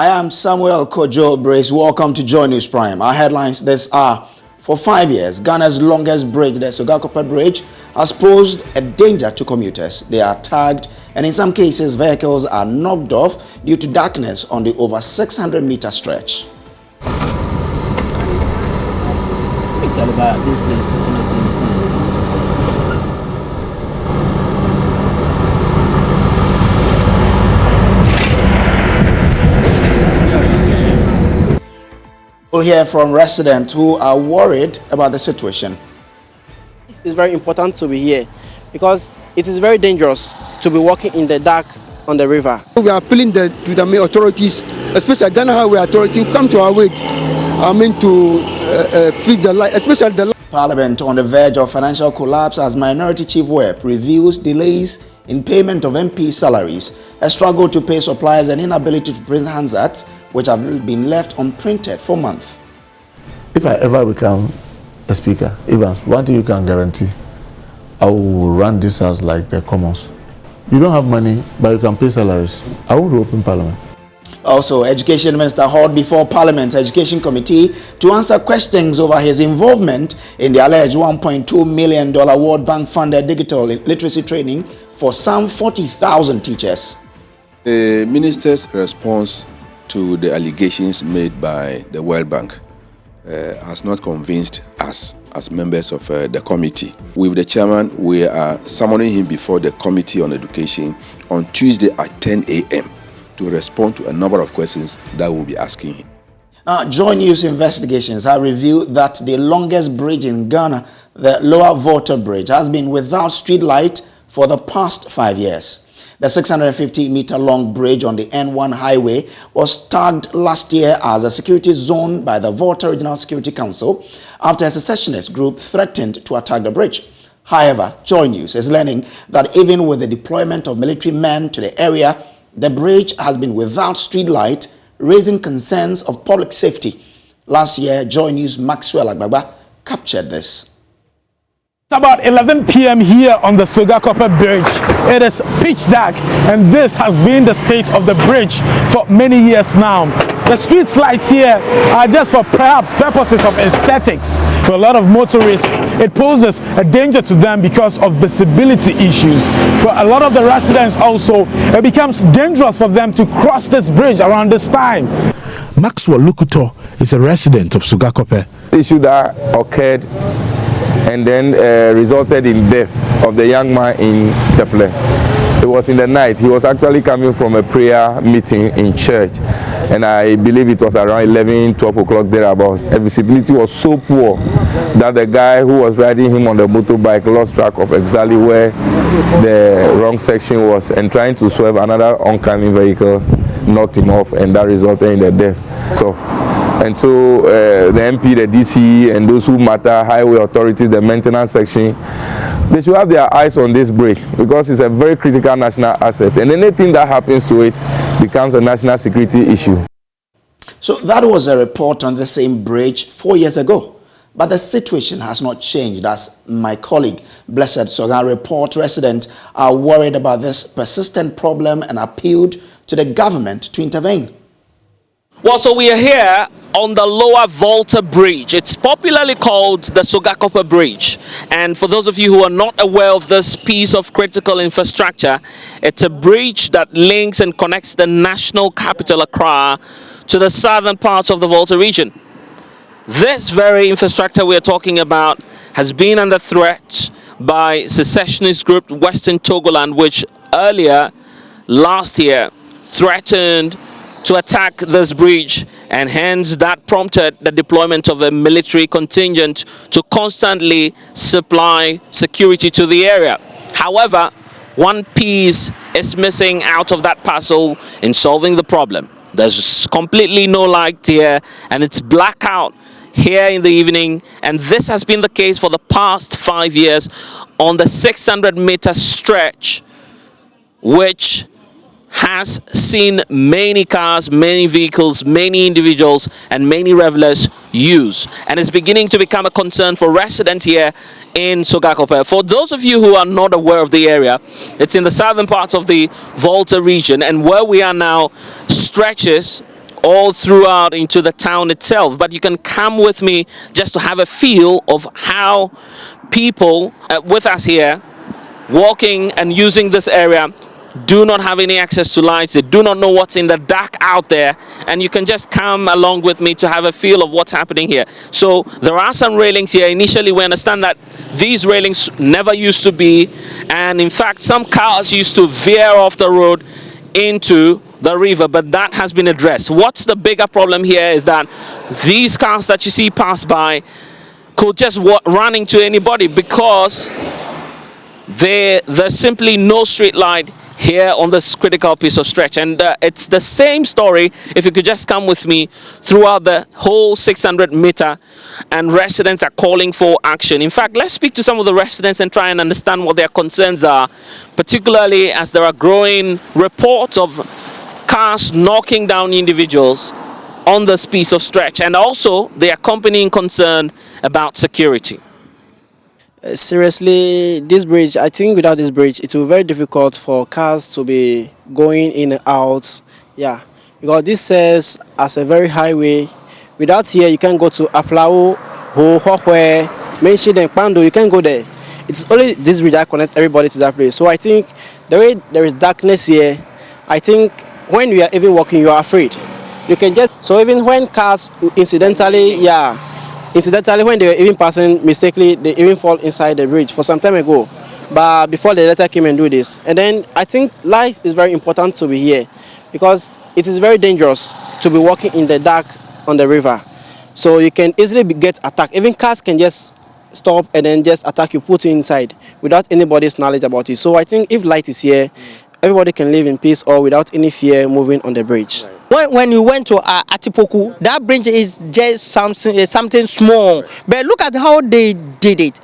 I am Samuel Kojo Brace. Welcome to Joy News Prime. Our headlines this are: for 5 years, Ghana's longest bridge, the Sogakope Bridge, has posed a danger to commuters. They are tagged, and in some cases, vehicles are knocked off due to darkness on the over 600-meter stretch. We'll hear from residents who are worried about the situation. It's very important to be here because it is very dangerous to be walking in the dark on the river. We are appealing to the main authorities, especially Ghana Highway Authority, to come to our aid. To fix the light, especially the light. Parliament on the verge of financial collapse as Minority Chief Whip reviews delays in payment of MP salaries, a struggle to pay suppliers, and inability to print handsets, which have been left unprinted for months. If I ever become a speaker, Evans, one thing you can guarantee, I will run this house like the Commons. You don't have money, but you can pay salaries. I won't open Parliament. Also, Education Minister hauled before Parliament's Education Committee to answer questions over his involvement in the alleged $1.2 million World Bank-funded digital literacy training for some 40,000 teachers. The minister's response to the allegations made by the World Bank has not convinced us as members of the committee. With the chairman, we are summoning him before the Committee on Education on Tuesday at 10 a.m. to respond to a number of questions that we'll be asking him. Now, Joy News investigations have revealed that the longest bridge in Ghana, the Lower Volta Bridge, has been without street light for the past 5 years. The 650-meter long bridge on the N1 highway was tagged last year as a security zone by the Volta Regional Security Council after a secessionist group threatened to attack the bridge. However, Joy News is learning that even with the deployment of military men to the area, the bridge has been without street light, raising concerns of public safety. Last year, Joy News' Maxwell Agbagba captured this. It's about 11 p.m. here on the Sogakope Bridge. It is pitch dark, and this has been the state of the bridge for many years now. The street lights here are just for perhaps purposes of aesthetics. For a lot of motorists, it poses a danger to them because of visibility issues. For a lot of the residents also, it becomes dangerous for them to cross this bridge around this time. Maxwell Lukuto is a resident of Sogakope. The issue that occurred and then resulted in death of the young man in Tefle. It was in the night. He was actually coming from a prayer meeting in church, and I believe it was around 11, 12 o'clock thereabout. The visibility was so poor that the guy who was riding him on the motorbike lost track of exactly where the wrong section was, and trying to swerve, another oncoming vehicle knocked him off, and that resulted in the death. So the MP, the DC, and those who matter, highway authorities, the maintenance section, they should have their eyes on this bridge because it's a very critical national asset, and anything that happens to it becomes a national security issue. So that was a report on the same bridge 4 years ago. But the situation has not changed, as my colleague Blessed Sogan report. Residents are worried about this persistent problem and appealed to the government to intervene. Well, so we are here on the Lower Volta Bridge. It's popularly called the Sogakope Bridge. And for those of you who are not aware of this piece of critical infrastructure, it's a bridge that links and connects the national capital, Accra, to the southern parts of the Volta region. This very infrastructure we are talking about has been under threat by secessionist group Western Togoland, which earlier last year threatened to attack this bridge, and hence that prompted the deployment of a military contingent to constantly supply security to the area. However, one piece is missing out of that puzzle in solving the problem. There's completely no light here, and it's blackout here in the evening, and this has been the case for the past 5 years on the 600-meter stretch, which has seen many cars, many vehicles, many individuals, and many revelers use, and is beginning to become a concern for residents here in Sogakope. For those of you who are not aware of the area, it's in the southern part of the Volta region, and where we are now stretches all throughout into the town itself. But you can come with me just to have a feel of how people with us here walking and using this area do not have any access to lights. They do not know what's in the dark out there, and you can just come along with me to have a feel of what's happening here. So there are some railings here. Initially we understand that these railings never used to be, and in fact some cars used to veer off the road into the river, but that has been addressed. What's the bigger problem here is that these cars that you see pass by could just run into anybody because there's simply no street light here on this critical piece of stretch. And it's the same story, if you could just come with me, throughout the whole 600 meter, and residents are calling for action. In fact, let's speak to some of the residents and try and understand what their concerns are, particularly as there are growing reports of cars knocking down individuals on this piece of stretch, and also the accompanying concern about security. Seriously, this bridge, I think without this bridge, it will be very difficult for cars to be going in and out. Yeah, because this serves as a very highway. Without here, you can go to Aflao, Hohwe, Menshi, and Pando, you can go there. It's only this bridge that connects everybody to that place. So I think the way there is darkness here, I think when you are even walking, you are afraid. You can just, so even when cars incidentally when they were even passing mistakenly, they even fall inside the bridge for some time ago. But before the letter came and do this. And then I think light is very important to be here because it is very dangerous to be walking in the dark on the river. So you can easily get attacked. Even cars can just stop and then just attack you, put you inside without anybody's knowledge about it. So I think if light is here, everybody can live in peace or without any fear moving on the bridge. When you went to Atipoku, that bridge is just something small. But look at how they did it.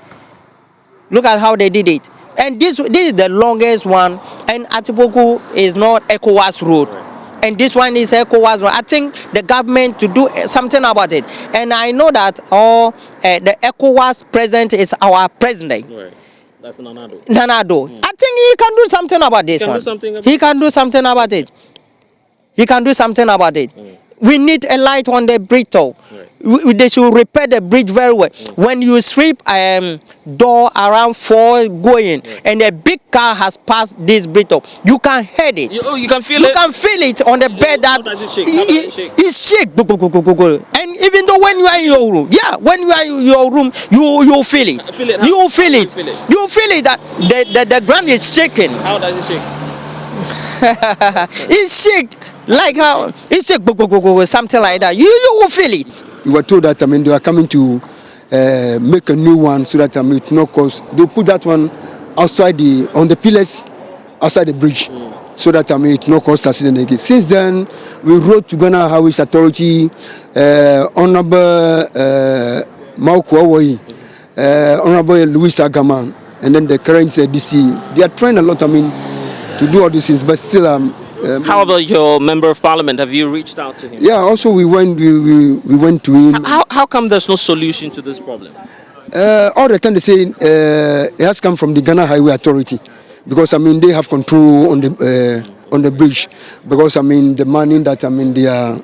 Look at how they did it. And this is the longest one. And Atipoku is not ECOWAS road. And this one is ECOWAS road. I think the government to do something about it. And I know that the ECOWAS president is our president. Right. That's Nanado. I think he can do something about this one. He can do something about it. He can do something about it. We need a light on the bridge though. They should repair the bridge very well. When you sweep door around 4 going and a big car has passed this bridge though, you can hear it. You can feel it? You can feel it on the bed that it shake. And even though when you are in your room, when you are in your room, you feel it. You feel it. You feel it that the ground is shaking. How does it shake? It's shake like how it's shake something like that. You will feel it. We were told that they are coming to make a new one so that it no cost. They put that one outside on the pillars outside the bridge so that it no cost accident again. Since then, we wrote to Ghana Highways Authority, Honorable Mauko Honorable Louis Agaman, and then the current DC. They are trying a lot. To do all these things, but still. How about your member of parliament? Have you reached out to him? Yeah, also we went to him. How come there's no solution to this problem? All the time they say it has come from the Ghana Highway Authority because they have control on the bridge because the money that they are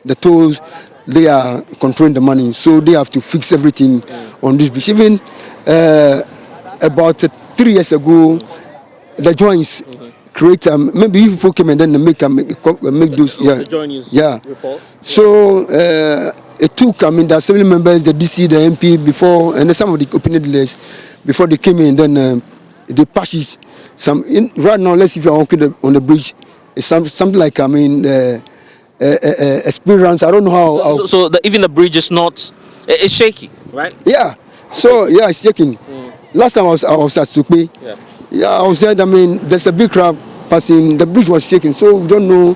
the tolls, they are controlling the money, so they have to fix everything on this bridge. Even about 3 years ago, the joints. Create maybe people came and then make those report. So it took the assembly members, the DC, the MP before, and then some of the opinion leaders before they came in. Then they patched some. Right now, let's see if you're walking on the bridge. It's something like experience. I don't know how. So even the bridge is not. It's shaky, right? Yeah. So it's shaking. Last time I was at Sukwe. I was there. There's a big crowd passing. The bridge was shaking, so we don't know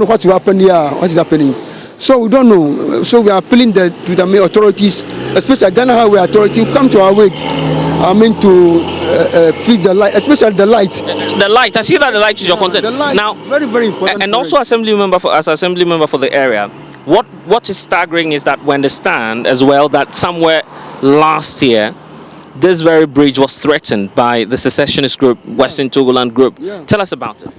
what will happen here. What is happening? So we don't know. So we are appealing to the authorities, especially Ghana Highway Authority, come to our aid. To fix the light, especially the lights. The light. I see that the light is your concern. The light now, is very, very important. And also, assembly member for the area. What is staggering is that we understand as well that somewhere last year, this very bridge was threatened by the secessionist group, Western Togoland group. Tell us about it.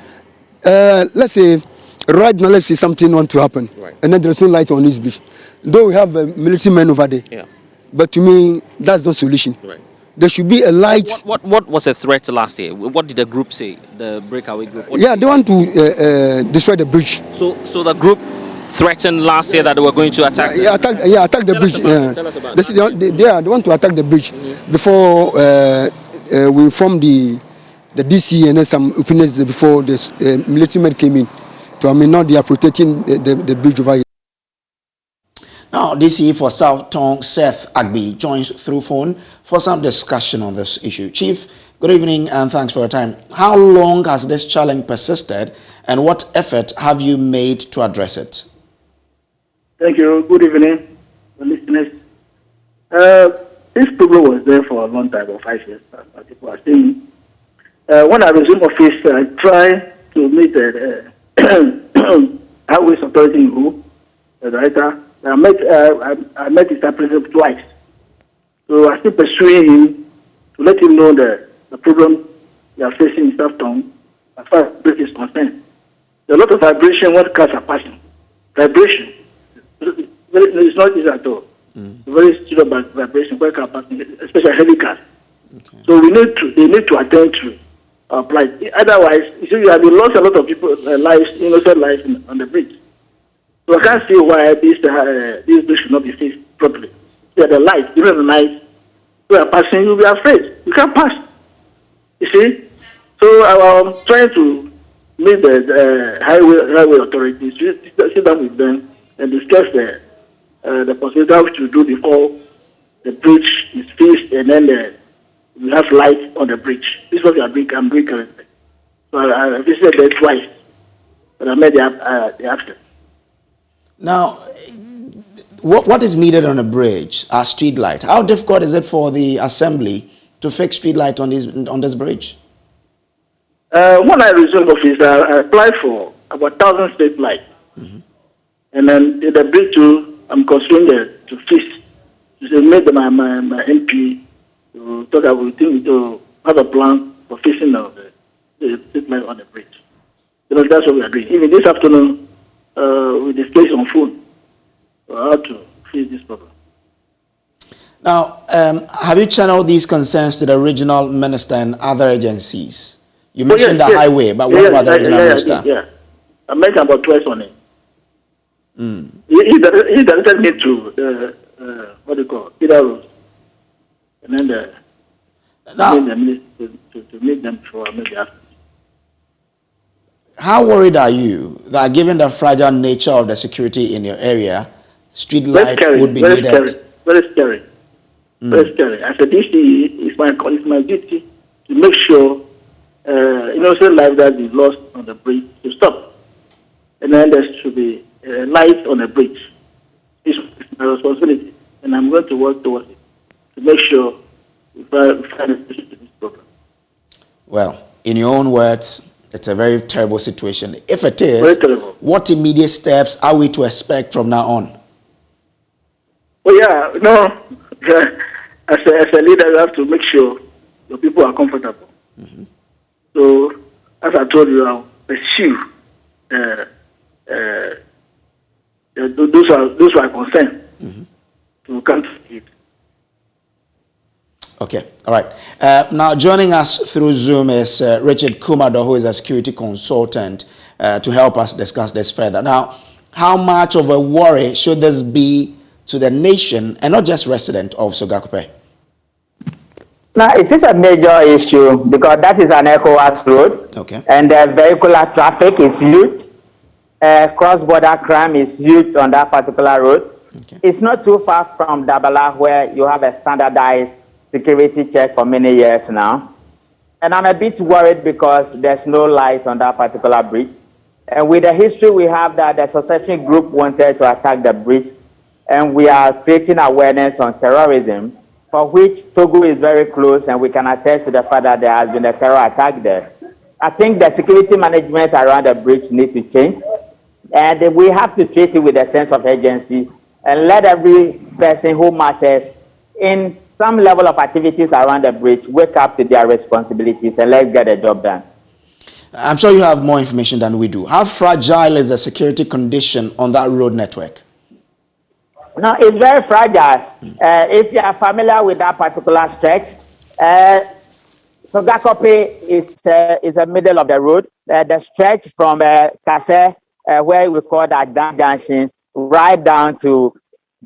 Let's say right now, let's say something want to happen, Right. and then there's no light on this beach. Though we have military men over there, Yeah. but to me, that's the solution. Right. There should be a light. What was a threat last year? What did the group say? The breakaway group? What Yeah, did they want to destroy the bridge. So the group threatened last year that they were going to attack. Attack the Tell bridge. us about it. Tell us about it. They want to attack the bridge before we informed the DC and then some opinions before the military men came in. So I mean, now they are protecting the bridge over here. Now, DC for South Tongue, Seth Agbi, joins through phone for some discussion on this issue. Chief, good evening and thanks for your time. How long has this challenge persisted and what effort have you made to address it? Thank you. Good evening, listeners. This problem was there for a long time, about 5 years, as people are saying. When I resumed office, I tried to meet the Highways Authority in Who, the director. I met his representative twice. So I'm still pursuing him to let him know the problem we are facing in South Tongue as far as bridge is concerned. There's a lot of vibration when cars are passing. Vibration. It's not easy at all. Very serious vibration when cars are passing, especially heavy cars. Okay. So they need to attend to our plight. Otherwise, you see, we have lost a lot of people lives, innocent lives on the bridge. So I can't see why this bridge should not be fixed properly. Yeah, the light, even the night, we are passing, you'll be afraid. You can't pass. You see? So I'm trying to meet the highway authorities, sit down with them and discuss the possibility to do before the bridge is fixed and then we have light on the bridge. This is what I'm doing currently. So I visited there twice, but I met the after. Now, what is needed on a bridge? A street light. How difficult is it for the assembly to fix street light on this bridge? When I resumed office, I applied for about 1,000 street lights. And then in the bridge too, I'm considering to fix. To make my MP to talk about to have a plan for fixing the street light on the bridge. That's what we are doing. Even this afternoon, we discussed on phone how to fix this problem. Now, have you channeled these concerns to the regional minister and other agencies? You mentioned the highway, but what about the regional minister? Yeah, I mentioned about twice on it. He directed me to the what do you call Peter Road, and then to meet them before maybe after. How worried are you that given the fragile nature of the security in your area, street lights would be needed? Very scary. Very scary. As a DC, it's my duty to make sure innocent life that is lost on the bridge to stop. And then there should be light on the bridge. It's my responsibility. And I'm going to work towards it to make sure we find a solution to this problem. Well, in your own words, it's a very terrible situation. If it is, very terrible. What immediate steps are we to expect from now on? Well, as a leader, you have to make sure your people are comfortable. So, as I told you, I'll pursue those who are concerned to come to it. Okay, all right. Now, joining us through Zoom is Richard Kumado, who is a security consultant, to help us discuss this further. Now, how much of a worry should this be to the nation and not just residents of Sogakope? Now, it is a major issue because that is an ECOWAS road. Okay. And vehicular traffic is huge. Cross-border crime is huge on that particular road. Okay. It's not too far from Dabala, where you have a standardized security check for many years now. And I'm a bit worried because there's no light on that particular bridge. And with the history we have that the secession group wanted to attack the bridge, and we are creating awareness on terrorism, for which Togo is very close, and we can attest to the fact that there has been a terror attack there. I think the security management around the bridge needs to change, and we have to treat it with a sense of urgency and let every person who matters in some level of activities around the bridge wake up to their responsibilities and let's get the job done. I'm sure you have more information than we do. How fragile is the security condition on that road network? No, it's very fragile. If you are familiar with that particular stretch, Sogakope is a middle of the road. The stretch from Kase, where we call that junction, right down to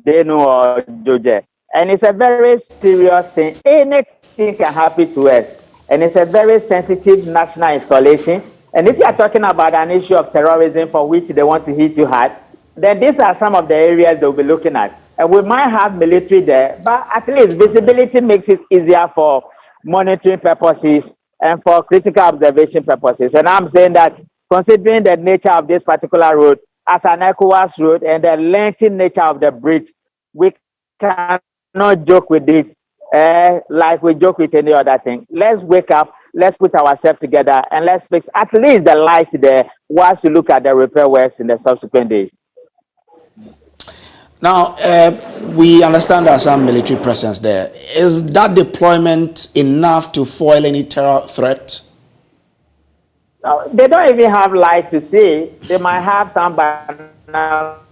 Denu or Joje. And it's a very serious thing. Anything can happen to us. And it's a very sensitive national installation. And if you are talking about an issue of terrorism for which they want to hit you hard, then these are some of the areas they'll be looking at. And we might have military there, but at least visibility makes it easier for monitoring purposes and for critical observation purposes. And I'm saying that considering the nature of this particular road as an ECOWAS road and the lengthy nature of the bridge, we cannot joke with it like we joke with any other thing. Let's wake up, let's put ourselves together, and let's fix at least the light there whilst we look at the repair works in the subsequent days. Now, we understand there are some military presence there. Is that deployment enough to foil any terror threat? They don't even have light to see. They might have some binoculars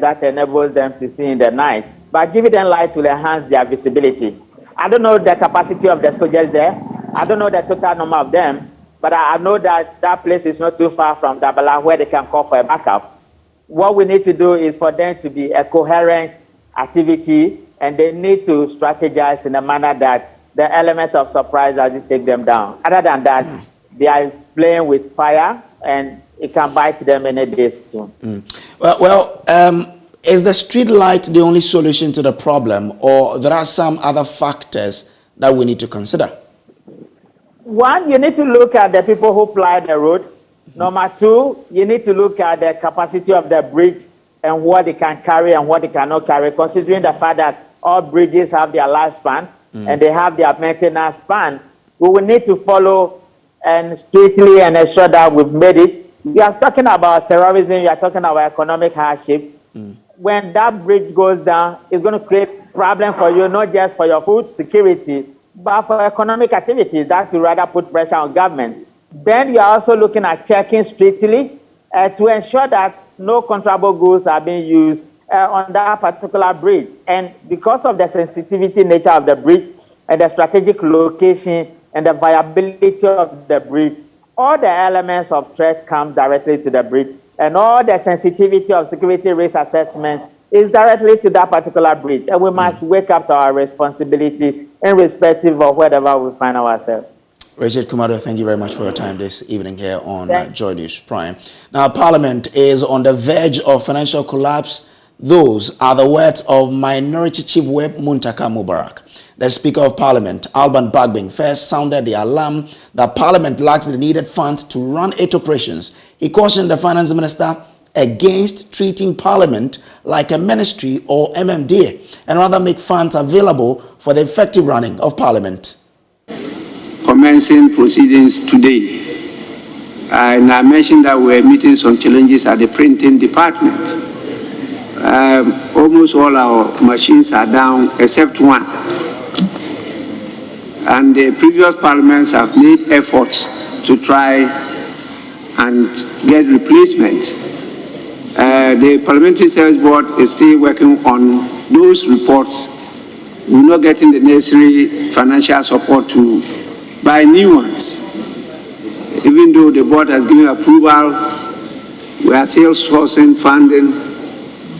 that enables them to see in the night. But giving them light will enhance their visibility. I don't know the capacity of the soldiers there. I don't know the total number of them. But I know that that place is not too far from Dabala where they can call for a backup. What we need to do is for them to be a coherent activity, and they need to strategize in a manner that the element of surprise doesn't take them down. Other than that, they are playing with fire, and it can bite them any day soon. Is the street light the only solution to the problem, or there are some other factors that we need to consider? One, you need to look at the people who ply the road. Number two, you need to look at the capacity of the bridge and what they can carry and what they cannot carry, considering the fact that all bridges have their lifespan and they have their maintenance span. We will need to follow and strictly and ensure that we've made it. You are talking about terrorism, you are talking about economic hardship. When that bridge goes down, it's going to create problem for you, not just for your food security, but for economic activities. That will rather put pressure on government. Then you are also looking at checking strictly to ensure that no contraband goods are being used on that particular bridge. And because of the sensitivity nature of the bridge and the strategic location and the viability of the bridge, all the elements of threat come directly to the bridge, and all the sensitivity of security risk assessment is directly to that particular bridge. And we must wake up to our responsibility irrespective of wherever we find ourselves. Richard Kumado, thank you very much for your time this evening here on Joy News Prime. Now, Parliament is on the verge of financial collapse. Those are the words of Minority Chief Whip Muntaka Mubarak. The Speaker of Parliament, Alban Bagbing, first sounded the alarm that Parliament lacks the needed funds to run its operations. He cautioned the Finance Minister against treating Parliament like a ministry or MMDA, and rather make funds available for the effective running of Parliament. Commencing proceedings today. And I mentioned that we're meeting some challenges at the printing department. Almost all our machines are down except one. And the previous parliaments have made efforts to try and get replacement. The Parliamentary Service Board is still working on those reports. We're not getting the necessary financial support to buy new ones. Even though the board has given approval, we are still sourcing funding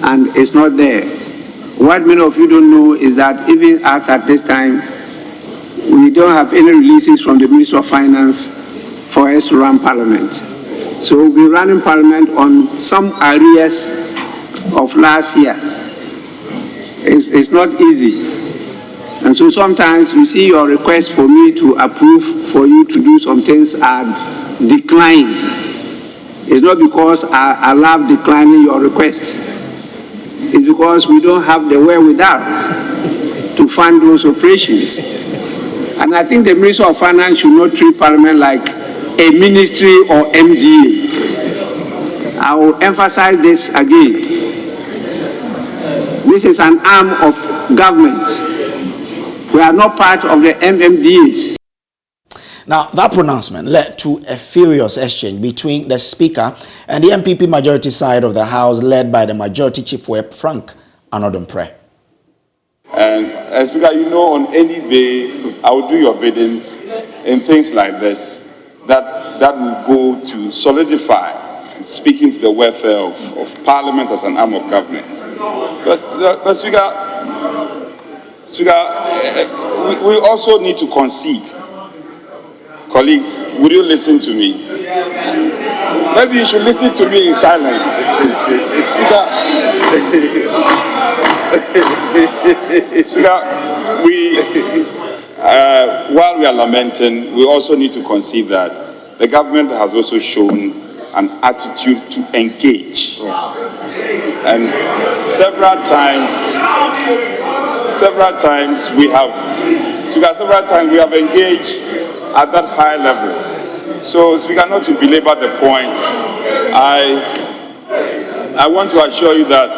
and it's not there. What many of you don't know is that even us at this time, we don't have any releases from the Ministry of Finance for us to run Parliament. So we'll be running Parliament on some areas of last year. It's not easy. And so sometimes you see your request for me to approve for you to do some things are declined. It's not because I love declining your request. It's because we don't have the wherewithal to fund those operations. And I think the Minister of Finance should not treat Parliament like a ministry or MDA. I will emphasize this again. This is an arm of government. We are not part of the MMDAs. Now, that pronouncement led to a furious exchange between the Speaker and the MPP majority side of the House, led by the Majority Chief Whip, Frank Anodompre. And Speaker, you know, on any day, I will do your bidding in things like this, that will go to solidify speaking to the welfare of Parliament as an arm of government. But Speaker, we also need to concede. Colleagues, would you listen to me? Maybe you should listen to me in silence. Speaker, while we are lamenting, we also need to concede that the government has also shown an attitude to engage. And several times we have engaged at that high level. So, Speaker, not to belabor the point, I want to assure you that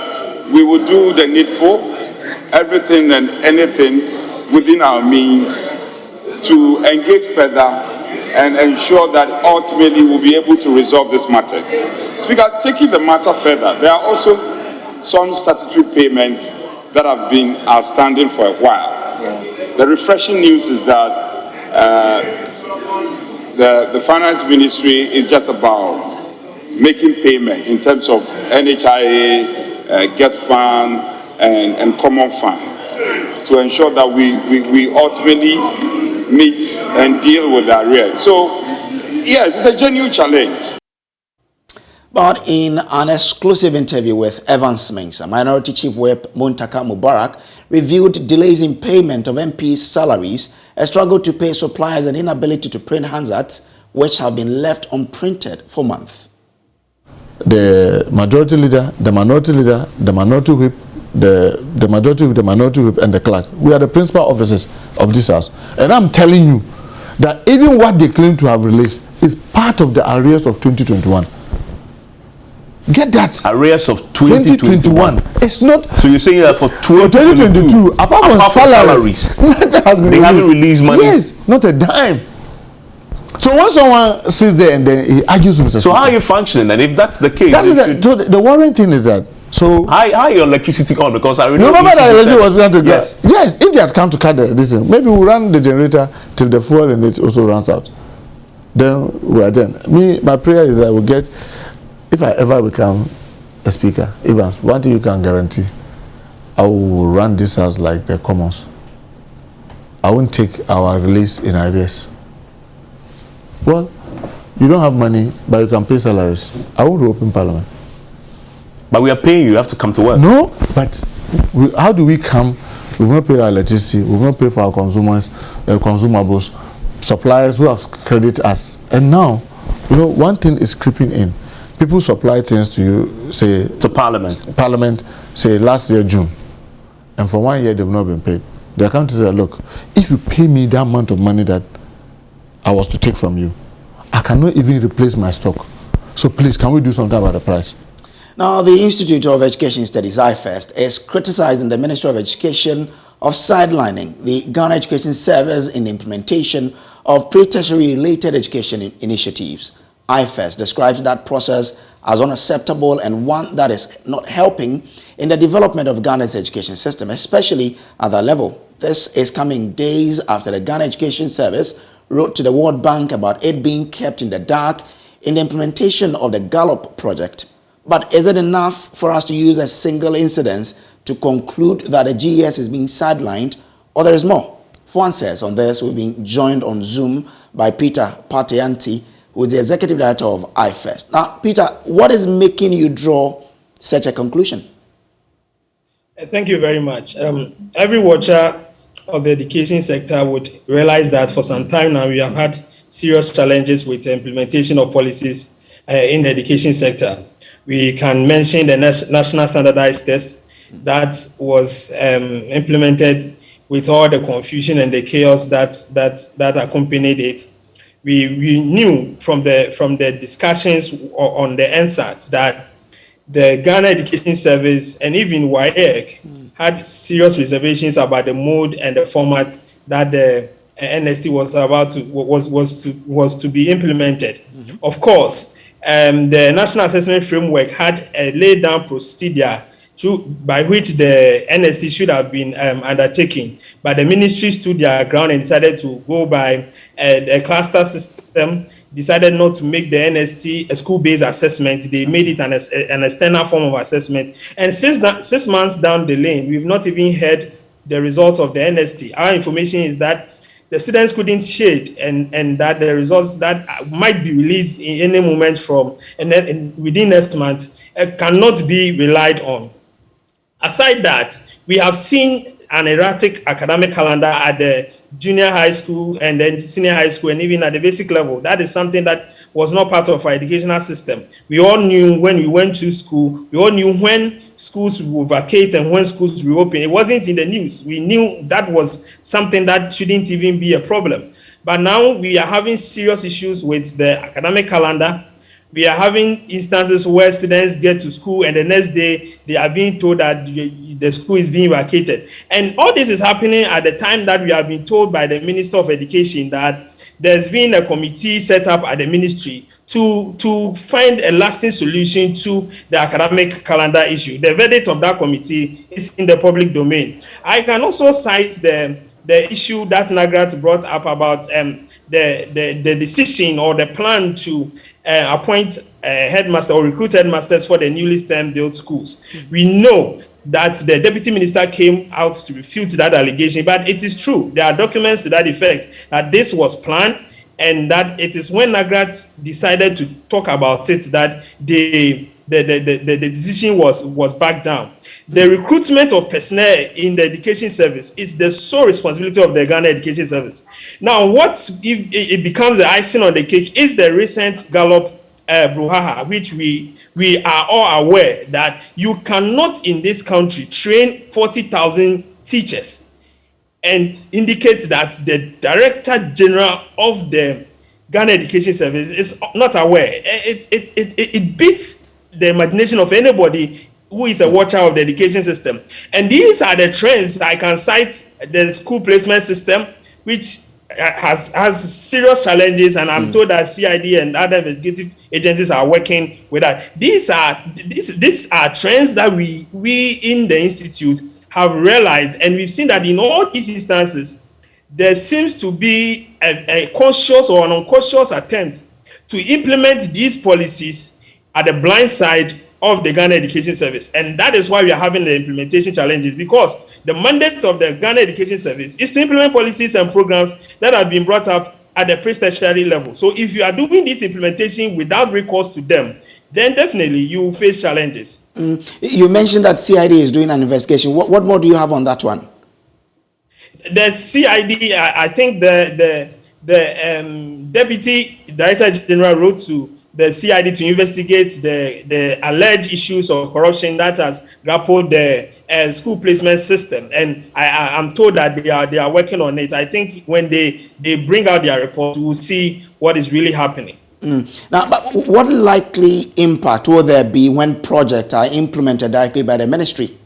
we will do the needful, everything and anything within our means to engage further and ensure that ultimately we'll be able to resolve these matters. Speaker, taking the matter further, there are also some statutory payments that have been outstanding for a while. The refreshing news is that the Finance Ministry is just about making payment in terms of NHIA, Get Fund, and Common Fund to ensure that we ultimately meet and deal with the arrears. So, yes, it's a genuine challenge. But in an exclusive interview with Evans Mensah, Minority Chief Whip Muntaka Mubarak reviewed delays in payment of MPs' salaries, a struggle to pay suppliers, and inability to print handsets, which have been left unprinted for months. The majority leader, the minority leader, the minority whip, the majority whip, the minority whip, and the clerk. We are the principal officers of this house. And I'm telling you that even what they claim to have released is part of the arrears of 2021. Get that? Arrears of 2021. It's not. So you're saying that for 2022, apart from salaries, they haven't released money? Yes, not a dime. So when someone sits there and then he argues with Mr. So how are you functioning? And if that's the case, so the worrying thing is that. So how your electricity on? Because I remember that electricity was going to go. Yes, if they had come to cut this thing, maybe we'll run the generator till the fuel and it also runs out. Then we are done. My prayer is that we'll get, if I ever become a speaker, Evans, one thing you can guarantee, I will run this house like the Commons. I won't take our release in arrears. Well, you don't have money, but you can pay salaries. I won't open Parliament. But we are paying you, have to come to work. No, but how do we come? We've not paid our electricity, we've not paid for our consumers, consumables, suppliers who have credited us. And now, one thing is creeping in. People supply things to you, say... To Parliament. Parliament, say last year, June. And for 1 year, they've not been paid. The accountant said, look, if you pay me that amount of money that I was to take from you, I cannot even replace my stock. So please, can we do something about the price? Now, the Institute of Education Studies, IFEST, is criticizing the Ministry of Education of sidelining the Ghana Education Service in the implementation of pre-tertiary related education initiatives. IFEST describes that process as unacceptable and one that is not helping in the development of Ghana's education system, especially at that level. This is coming days after the Ghana Education Service wrote to the World Bank about it being kept in the dark in the implementation of the Gallup project. But is it enough for us to use a single incident to conclude that the GES is being sidelined, or there is more? For answers on this, we've been joined on Zoom by Peter Pateanti, who is the Executive Director of IFEST. Now, Peter, what is making you draw such a conclusion? Thank you very much. Every watcher of the education sector would realize that for some time now we have had serious challenges with the implementation of policies in the education sector. We can mention the National Standardized Test that was implemented with all the confusion and the chaos that accompanied it. We knew from the discussions on the NSAT that the Ghana Education Service and even WAEC had serious reservations about the mode and the format that the NST was to be implemented. Of course, the National Assessment Framework had a laid down procedure by which the NST should have been undertaken, but the ministry stood their ground and decided to go by a cluster system, decided not to make the NST a school-based assessment. They made it an external form of assessment. And since that, 6 months down the lane, we've not even heard the results of the NST. Our information is that the students couldn't shade and that the results that might be released in any moment from within next month cannot be relied on. Aside that, we have seen an erratic academic calendar at the junior high school and then senior high school and even at the basic level. That is something that was not part of our educational system. We all knew when we went to school, we all knew when schools would vacate and when schools would reopen. It wasn't in the news. We knew that was something that shouldn't even be a problem. But now we are having serious issues with the academic calendar. We are having instances where students get to school and the next day they are being told that the school is being vacated. And all this is happening at the time that we have been told by the Minister of Education that there's been a committee set up at the ministry to find a lasting solution to the academic calendar issue. The verdict of that committee is in the public domain. I can also cite the issue that Nagrat brought up about the decision or the plan to appoint headmaster or recruit headmasters for the newly STEM-built schools. We know that the deputy minister came out to refute that allegation, but it is true. There are documents to that effect that this was planned, and that it is when Nagrat decided to talk about it that the decision was backed down. The recruitment of personnel in the education service is the sole responsibility of the Ghana Education Service. Now, what if it becomes the icing on the cake is the recent Gallup brouhaha, which we are all aware that you cannot in this country train 40,000 teachers and indicate that the Director General of the Ghana Education Service is not aware. It beats the imagination of anybody who is a watcher of the education system. And these are the trends. I can cite the school placement system, which has serious challenges, and I'm told that CID and other investigative agencies are working with that. These are trends that we in the institute have realized, and we've seen that in all these instances, there seems to be a conscious or an unconscious attempt to implement these policies at the blind side of the Ghana Education Service. And that is why we are having the implementation challenges, because the mandate of the Ghana Education Service is to implement policies and programs that have been brought up at the pre-tertiary level. So if you are doing this implementation without recourse to them, then definitely you will face challenges. You mentioned that CID is doing an investigation. What more do you have on that one? The CID, I think the Deputy Director General wrote to the CID to investigate the alleged issues of corruption that has grappled the school placement system, and I'm told that they are working on it. I think when they bring out their report, we will see what is really happening. Now, but what likely impact will there be when projects are implemented directly by the ministry?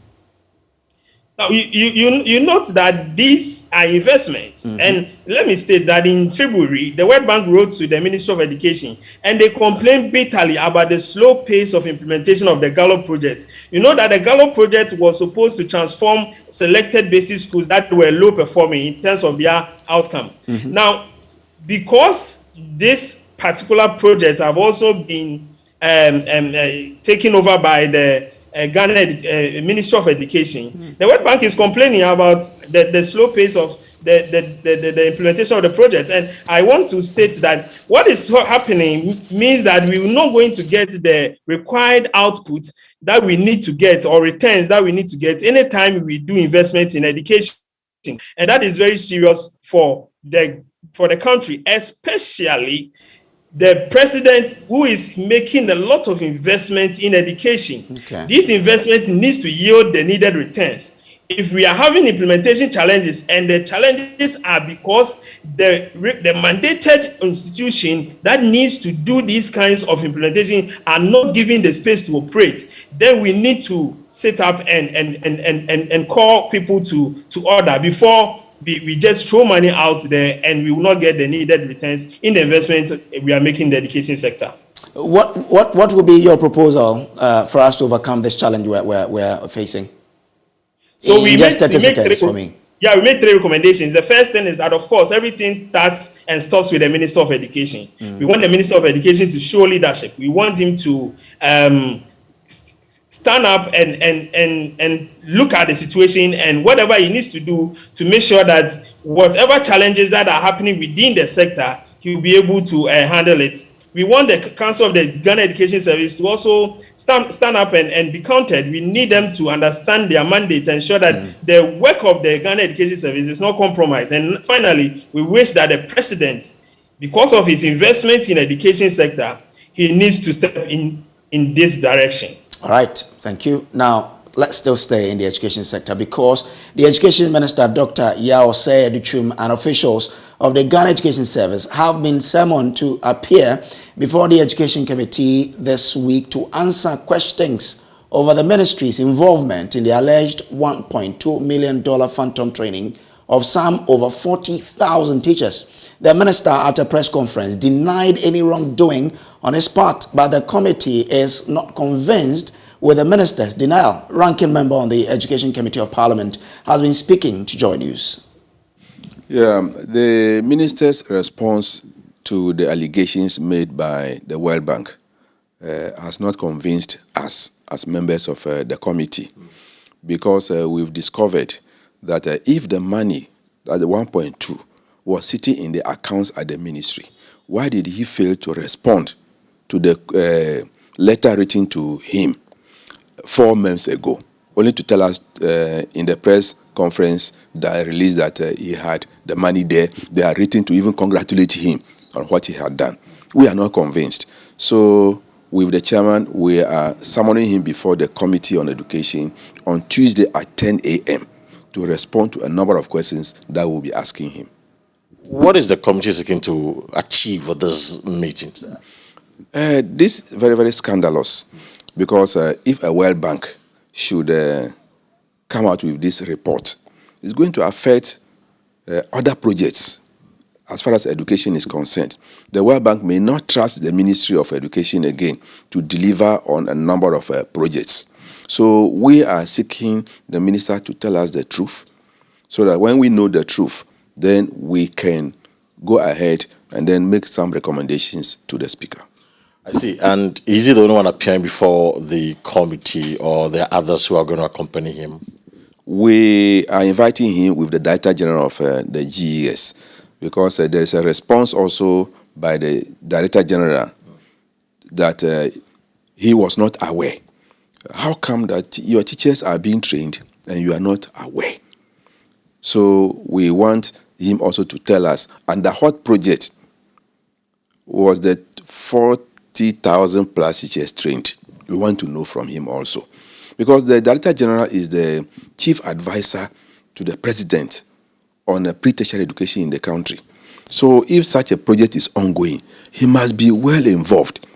Now, you note that these are investments. And let me state that in February, the World Bank wrote to the Ministry of Education and they complained bitterly about the slow pace of implementation of the Gallup project. You know that the Gallup project was supposed to transform selected basic schools that were low performing in terms of their outcome. Now, because this particular project have also been taken over by the Ghana Ministry of Education, the World Bank is complaining about the slow pace of the implementation of the project. And I want to state that what is happening means that we are not going to get the required output that we need to get, or returns that we need to get anytime we do investment in education. And that is very serious for the country, especially the president, who is making a lot of investment in education. This investment needs to yield the needed returns. If we are having implementation challenges, and the challenges are because the mandated institution that needs to do these kinds of implementation are not given the space to operate, then we need to set up and call people to order before we just throw money out there and we will not get the needed returns in the investment we are making in the education sector. What would be your proposal for us to overcome this challenge we're facing? So we make 30 seconds for me. Yeah, we make 3 recommendations. The first thing is that, of course, everything starts and stops with the Minister of Education. We want the Minister of Education to show leadership. We want him to stand up and look at the situation and whatever he needs to do to make sure that whatever challenges that are happening within the sector, he will be able to handle it. We want the Council of the Ghana Education Service to also stand up and be counted. We need them to understand their mandate and ensure that the work of the Ghana Education Service is not compromised. And finally, we wish that the President, because of his investment in the education sector, he needs to step in this direction. All right, thank you. Now, let's still stay in the education sector because the Education Minister, Dr. Yao Seye-Duchum, and officials of the Ghana Education Service have been summoned to appear before the Education Committee this week to answer questions over the ministry's involvement in the alleged $1.2 million phantom training of some over 40,000 teachers. The minister at a press conference denied any wrongdoing on his part, but the committee is not convinced with the minister's denial. Ranking member on the Education Committee of Parliament has been speaking to Joy News. Yeah, the minister's response to the allegations made by the World Bank has not convinced us as members of the committee, because we've discovered that if the money, that the 1.2, was sitting in the accounts at the ministry, why did he fail to respond to the letter written to him 4 months ago, only to tell us in the press conference that released that he had the money there? They are written to even congratulate him on what he had done. We are not convinced. So with the chairman, we are summoning him before the Committee on Education on Tuesday at 10 a.m. to respond to a number of questions that we'll be asking him. What is the committee seeking to achieve with this meeting? This is very, very scandalous, because if a World Bank should come out with this report, it's going to affect other projects as far as education is concerned. The World Bank may not trust the Ministry of Education again to deliver on a number of projects. So we are seeking the minister to tell us the truth, so that when we know the truth, then we can go ahead and then make some recommendations to the speaker. I see. And is he the only one appearing before the committee, or there are others who are going to accompany him? We are inviting him with the Director General of the GES, because there is a response also by the Director General that he was not aware. How come that your teachers are being trained and you are not aware? So we want him also to tell us under what project was the 40,000 plus teachers trained. We want to know from him also, because the Director General is the chief advisor to the President on pre-tertiary education in the country. So if such a project is ongoing, he must be well involved.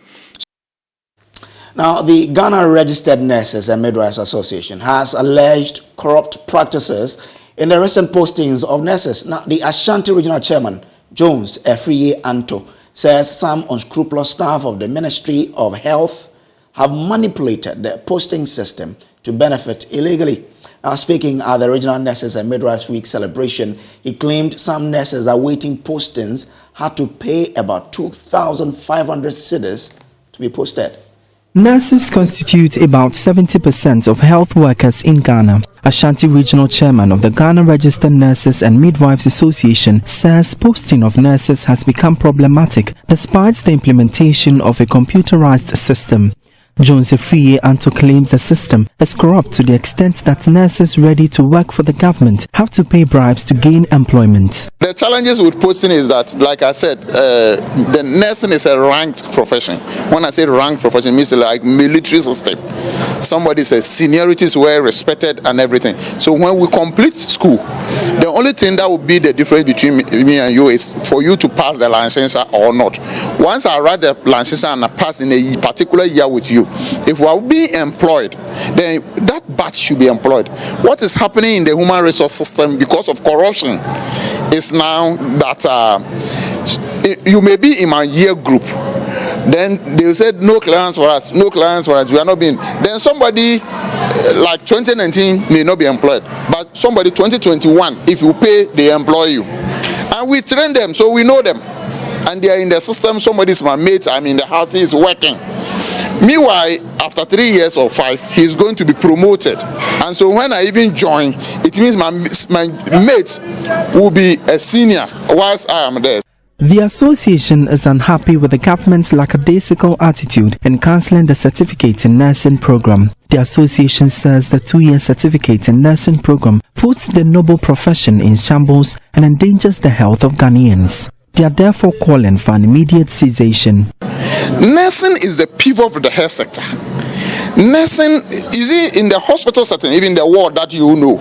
Now, the Ghana Registered Nurses and Midwives Association has alleged corrupt practices in the recent postings of nurses. Now, the Ashanti Regional Chairman, Jones Efriye Anto, says some unscrupulous staff of the Ministry of Health have manipulated the posting system to benefit illegally. Now, speaking at the Regional Nurses and Midwives Week celebration, he claimed some nurses awaiting postings had to pay about 2,500 cedis to be posted. Nurses constitute about 70% of health workers in Ghana. Ashanti Regional Chairman of the Ghana Registered Nurses and Midwives Association says posting of nurses has become problematic despite the implementation of a computerized system. Jones Efriye Anto claims the system is corrupt to the extent that nurses ready to work for the government have to pay bribes to gain employment. The challenges with posting is that, like I said, the nursing is a ranked profession. When I say ranked profession, it means like military system. Somebody says seniority is well respected and everything. So when we complete school, the only thing that would be the difference between me and you is for you to pass the licensure or not. Once I write the licensure and I pass in a particular year with you, if we are being employed, then that batch should be employed. What is happening in the human resource system because of corruption is now that you may be in my year group. Then they said no clients for us, no clients for us, we are not being. Then somebody like 2019 may not be employed, but somebody 2021, if you pay, they employ you. And we train them, so we know them. And they are in the system, somebody's my mate, I'm in the house, he is working. Meanwhile, after 3 years or 5, he's going to be promoted. And so when I even join, it means my mate will be a senior whilst I am there. The association is unhappy with the government's lackadaisical attitude in cancelling the certificate in nursing program. The association says the 2-year certificate in nursing program puts the noble profession in shambles and endangers the health of Ghanaians. They are therefore calling for an immediate cessation. Nursing is the pivot of the health sector. Nursing, you see, in the hospital setting, even the ward that you know,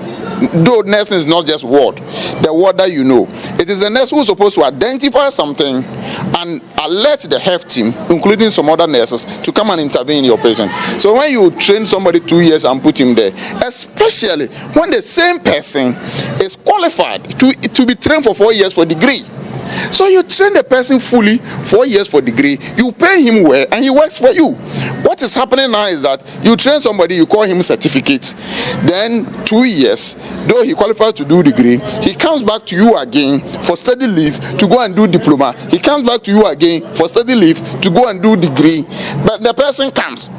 though nursing is not just ward, the ward that you know, it is a nurse who is supposed to identify something and alert the health team, including some other nurses, to come and intervene in your patient. So when you train somebody 2 years and put him there, especially when the same person is qualified to be trained for 4 years for degree. So you train the person fully 4 years for degree, you pay him well, and he works for you. What is happening now is that you train somebody, you call him certificate, then 2 years, though he qualifies to do degree, he comes back to you again for study leave to go and do diploma. He comes back to you again for study leave to go and do degree. But the person comes.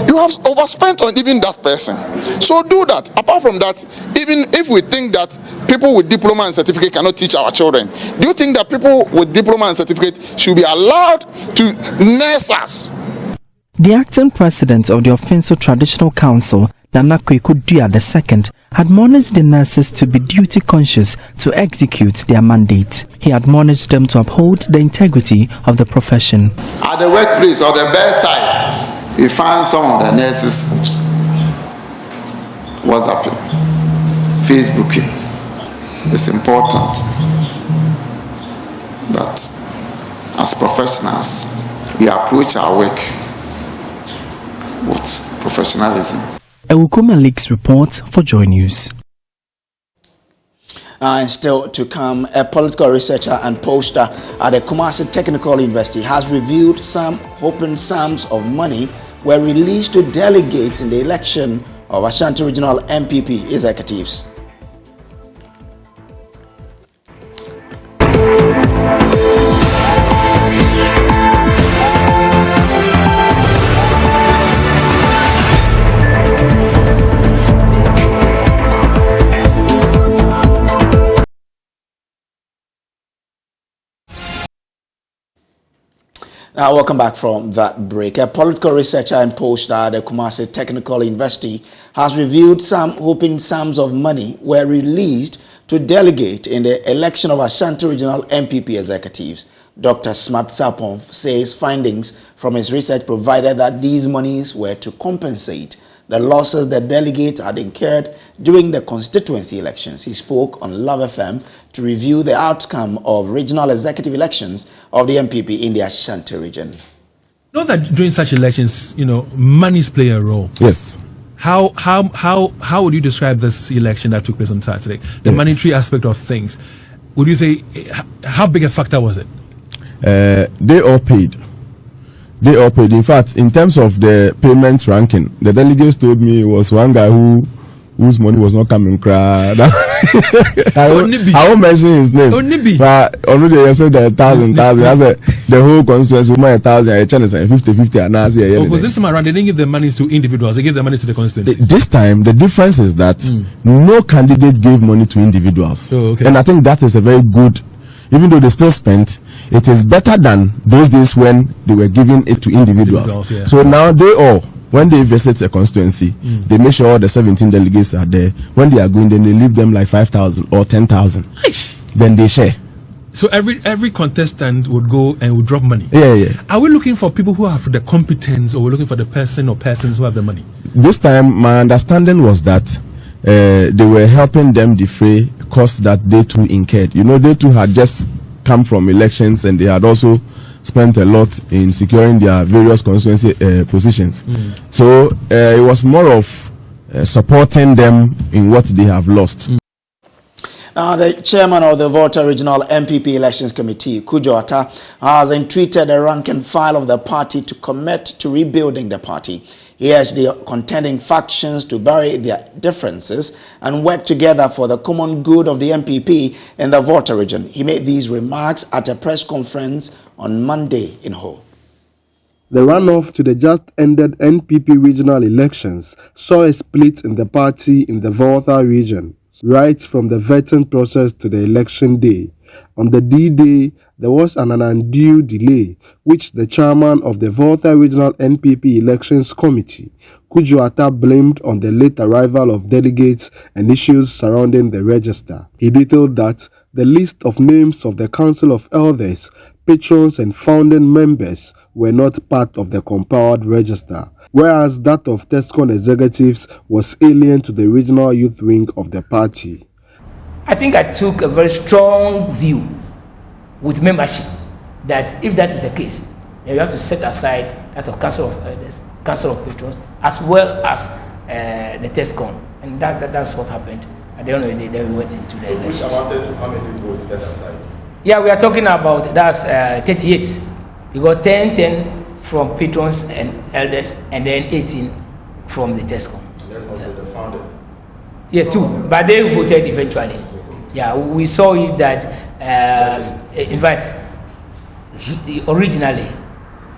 You have overspent on even that person. So do that. Apart from that, even if we think that people with diploma and certificate cannot teach our children, do you think that people with diploma and certificate should be allowed to nurse us? The acting president of the Offensive Traditional Council, Nana Kweku Dua II, admonished the nurses to be duty conscious to execute their mandate. He admonished them to uphold the integrity of the profession. At the workplace or the bedside, we find some of the nurses WhatsApping, Facebooking. It's important that as professionals, we approach our work with professionalism. Ewukuma Leaks report for Joy News. And still to come, a political researcher and poster at the Kumasi Technical University has revealed some hoping sums of money were released to delegate in the election of Ashanti Regional MPP executives. Now, welcome back from that break. A political researcher and poster at the Kumasi Technical University has revealed some hoping sums of money were released to delegate in the election of Ashanti Regional MPP executives. Dr. Smart Sapon says findings from his research provided that these monies were to compensate the losses the delegates had incurred during the constituency elections. He spoke on Love FM to review the outcome of regional executive elections of the MPP in the Ashanti region. Know that during such elections, monies play a role. Yes. How would you describe this election that took place on Saturday? The monetary aspect of things. Would you say how big a factor was it? They all paid. They all paid. In fact, in terms of the payments ranking, the delegates told me it was one guy whose money was not coming. I won't mention his name. But already I said the 1,000. The whole constituency, 1,000. I challenge 50-50. And because this time around, they didn't give the money to individuals. They gave the money to the constituency. This time, the difference is that no candidate gave money to individuals. And I think that is a very good. Even though they still spent, it is better than those days when they were giving it to individuals. Yeah. So now they all, when they visit a constituency, they make sure all the 17 delegates are there. When they are going, then they leave them like 5,000 or 10,000. Then they share. So every contestant would go and would drop money. Yeah. Are we looking for people who have the competence, or we're looking for the person or persons who have the money? This time, my understanding was that they were helping them defray cost that they too incurred. You know, they too had just come from elections and they had also spent a lot in securing their various constituency positions. So it was more of supporting them in what they have lost. Now, the chairman of the Volta Regional MPP Elections Committee, Kojo has entreated the rank and file of the party to commit to rebuilding the party. He urged the contending factions to bury their differences and work together for the common good of the MPP in the Volta region. He made these remarks at a press conference on Monday in Ho. The runoff to the just-ended NPP regional elections saw a split in the party in the Volta region, right from the vetting process to the election day. On the D-Day, there was an undue delay, which the chairman of the Volta Regional NPP Elections Committee, Kojo, blamed on the late arrival of delegates and issues surrounding the register. He detailed that the list of names of the Council of Elders, patrons and founding members were not part of the compiled register, whereas that of TESCON executives was alien to the regional youth wing of the party. I think I took a very strong view with membership that if that is the case, then we have to set aside that of Council of Elders, Council of Patrons, as well as the TESCON. And that's what happened. At the end of the day, then we went into the elections. Which amounted to how many votes set aside? Yeah, we are talking about, that's 38. We got 10 from patrons and elders, and then 18 from the TESCON. And then also the founders? Yeah, 2, but they voted eventually. Yeah, we saw it that, in fact, originally,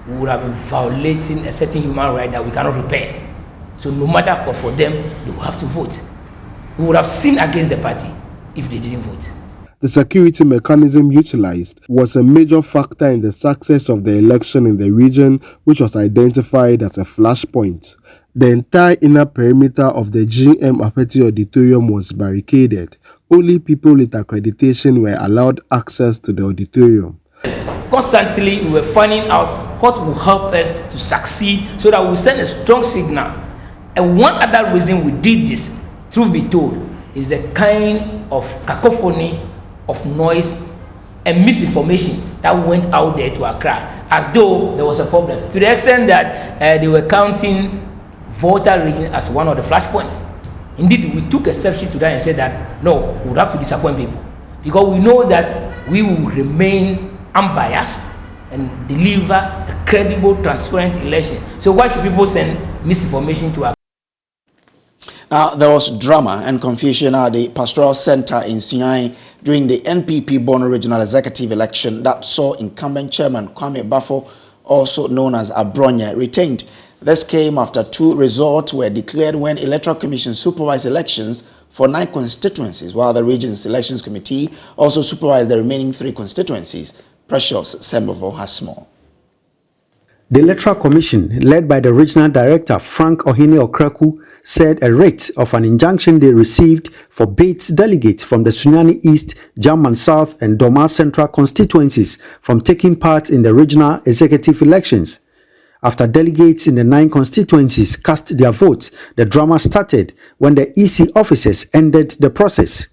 we would have been violating a certain human right that we cannot repair. So no matter what, for them, they will have to vote. We would have sinned against the party if they didn't vote. The security mechanism utilized was a major factor in the success of the election in the region, which was identified as a flashpoint. The entire inner perimeter of the GM Apeti Auditorium was barricaded. Only people with accreditation were allowed access to the auditorium. Constantly, we were finding out what will help us to succeed so that we send a strong signal. And one other reason we did this, truth be told, is the kind of cacophony of noise and misinformation that went out there to Accra, as though there was a problem, to the extent that they were counting Volta region as one of the flashpoints. Indeed, we took exception to that and said that, no, we would have to disappoint people, because we know that we will remain unbiased and deliver a credible, transparent election. So why should people send misinformation to Accra? Now, there was drama and confusion at the Pastoral Center in Sunyani during the NPP Bono Regional Executive election that saw incumbent chairman Kwame Bafo, also known as Abronya, retained. This came after 2 results were declared when Electoral Commission supervised elections for 9 constituencies, while the region's elections committee also supervised the remaining 3 constituencies. Precious Sembovo has more. The Electoral Commission, led by the Regional Director Frank Ohene Okraku, said a writ of an injunction they received forbids delegates from the Sunyani East, Jamman South and Doma Central constituencies from taking part in the regional executive elections. After delegates in the 9 constituencies cast their votes, the drama started when the EC officers ended the process.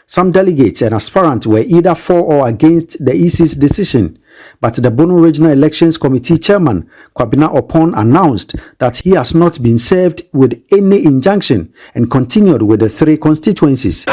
Some delegates and aspirants were either for or against the EC's decision, but the Bono Regional Elections Committee Chairman Kwabena Opon announced that he has not been served with any injunction and continued with the 3 constituencies.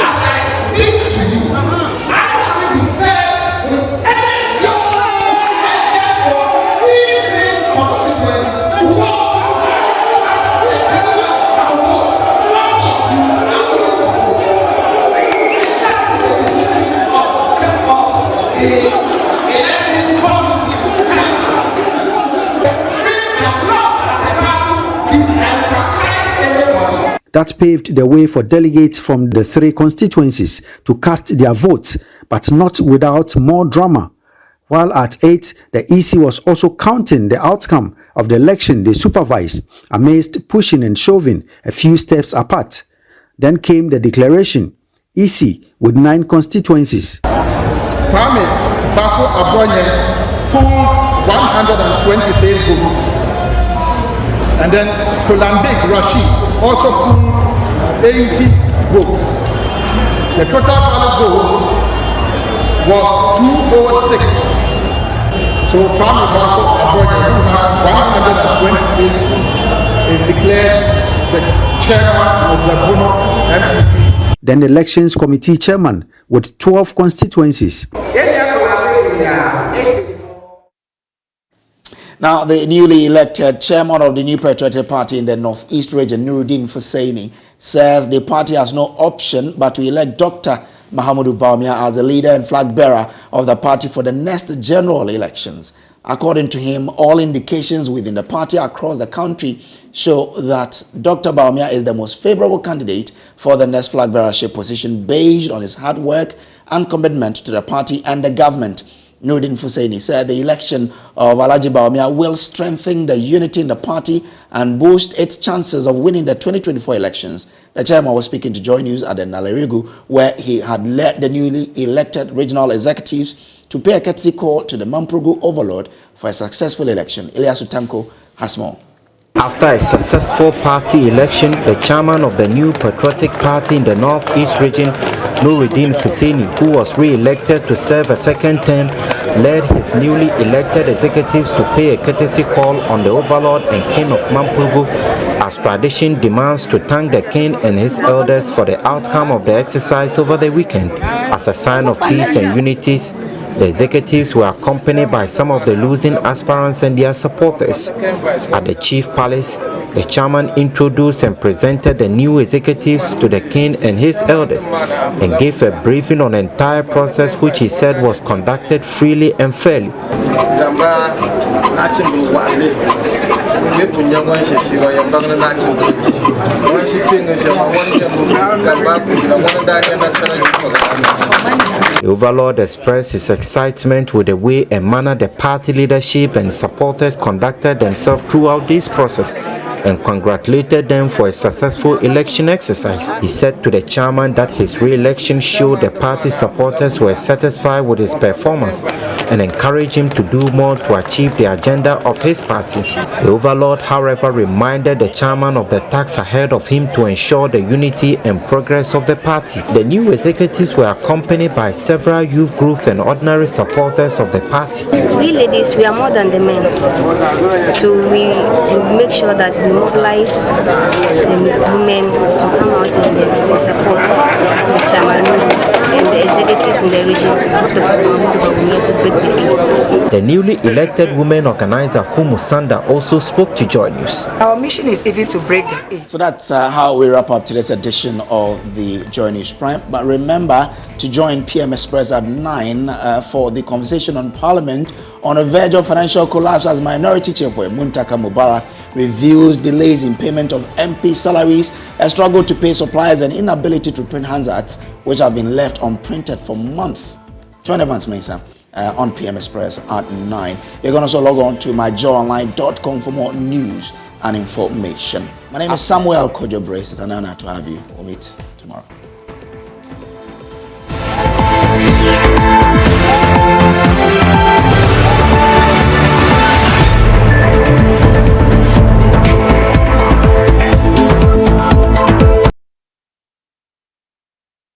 That paved the way for delegates from the 3 constituencies to cast their votes, but not without more drama. While at 8, the EC was also counting the outcome of the election they supervised, amidst pushing and shoving a few steps apart. Then came the declaration, EC with 9 constituencies. Kwame Bafo Abonye pulled 126 votes. And then Kolambik Rashid also pulled 80 votes. The total valid votes was 206. So Kwame Basso Aboye, who had 123, is declared the chairman of the Bono MPP. Then the Elections Committee chairman with 12 constituencies. Now, the newly elected chairman of the New Patriotic Party in the Northeast region, Nuruddin Hussaini, says the party has no option but to elect Dr. Mahamudu Bawumia as the leader and flag bearer of the party for the next general elections. According to him, all indications within the party across the country show that Dr. Bawumia is the most favorable candidate for the next flag bearership position based on his hard work and commitment to the party and the government. Nuruddin Hussaini said the election of Alhaji Bawumia will strengthen the unity in the party and boost its chances of winning the 2024 elections. The chairman was speaking to Joy News at the Nalerigu, where he had led the newly elected regional executives to pay a courtesy call to the Mamprugu overlord for a successful election. Elias Utanko has more. After a successful party election, the chairman of the New Patriotic Party in the Northeast region, Nuruddin Hussaini, who was re-elected to serve a second term, led his newly elected executives to pay a courtesy call on the overlord and king of Mamprugu, as tradition demands, to thank the king and his elders for the outcome of the exercise over the weekend. As a sign of peace and unity, the executives were accompanied by some of the losing aspirants and their supporters. At the Chief Palace, the chairman introduced and presented the new executives to the king and his elders and gave a briefing on the entire process, which he said was conducted freely and fairly. The overlord expressed his excitement with the way and manner the party leadership and supporters conducted themselves throughout this process and congratulated them for a successful election exercise. He said to the chairman that his re-election showed the party supporters were satisfied with his performance and encouraged him to do more to achieve the agenda of his party. The overlord, however, reminded the chairman of the task ahead of him to ensure the unity and progress of the party. The new executives were accompanied by several youth groups and ordinary supporters of the party. We ladies, we are more than the men, so we make sure that we mobilize the women to come out and support the chairman and the executives in the region to help the Bawumia to break the 8. The newly elected women organizer Humu Sanda also spoke to Joy News. Our mission is even to break the 8. So that's how we wrap up today's edition of the Joy News Prime. But remember to join PM Express at 9 for the conversation on Parliament on a verge of financial collapse as Minority Chief Muntaka Mubarak reviews delays in payment of MP salaries, a struggle to pay suppliers, and inability to print handouts which have been left unprinted for months. Join Evans Mensah on PM Express at 9. You can also log on to myjoyonline.com for more news and information. My name is Samuel Kojo. It's an honor to have you. We'll meet tomorrow.